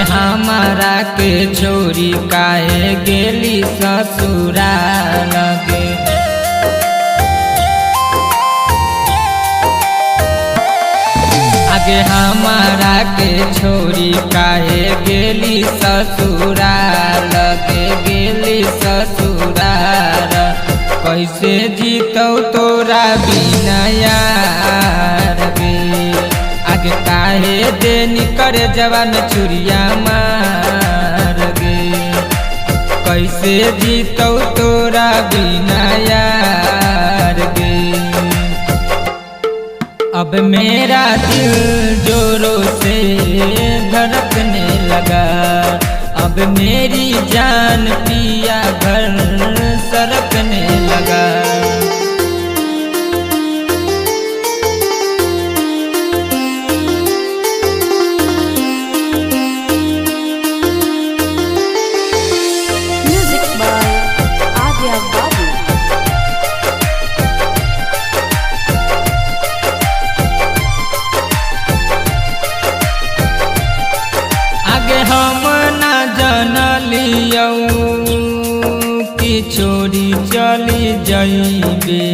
हमारा के छोरी काहे गेली ससुराल गे। आगे हमारा के छोरी काहे गेली ससुराल गे, गेली ससुराल। कैसे जीतौ तोरा बिना यार गे। आगे काहे देनी करे जवान चुरिया मार गे। कैसे जीतौ तोरा बिना यार गे। अब मेरा दिल जोरों से धड़कने लगा। अब मेरी जान पिया घर सरकने लगा। Music by Adya Babu. आगे हम ना जानलियौ कि छोड़ी चली जाइबे।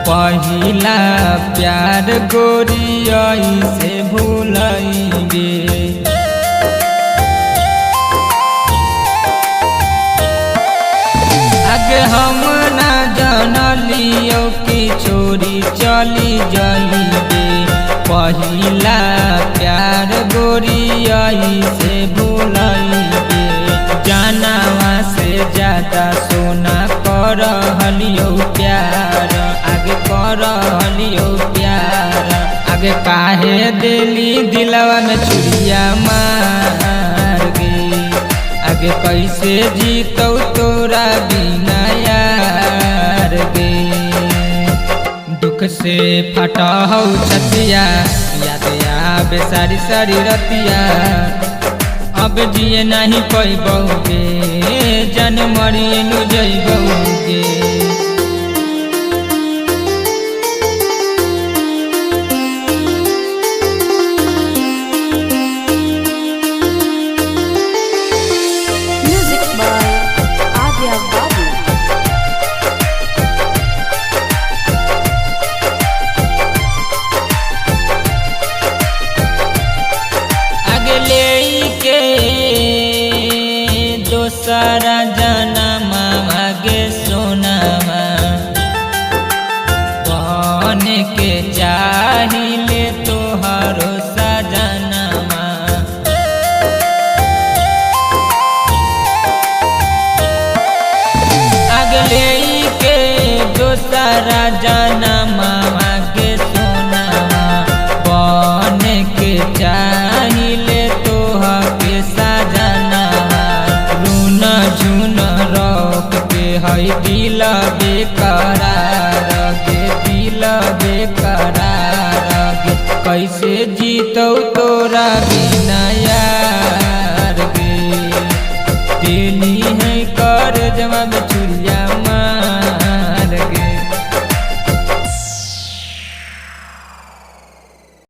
पहिला प्यार गोरियाई से भूलइबे। आगे हम ना जानलियौ कि छोड़ी चली जाइबे। पहिला प्यार गोरियाई से भूलइबे। जानवा से ज्यादा सोना करहलियो प्यार। आगे करहलियो प्यार। आगे काहे दिली दिलवा में चुरिया मार गे। आगे कैसे जीतौ तोरा बिना यार गे। दुख से फटा हौ छतिया, याद आवे सारी सारी रतिया। अब जिए नहीं पैबौगे, जन मरिए नु जइबौगे। Music by Adya Babu. अगले के दोसरा जनमा आगे सोनामा बन के चाहिले तोहरो सजनमा। अगले के दोसरा जनमा आगे सोनामा बन के चाहिले तोहर के सजनमा। रुन झुन रोक के हई दिल बेकरार गे, दिल बेकरार गे। कैसे जीतौ तोरा बिना यार गे। तेली है कर जमा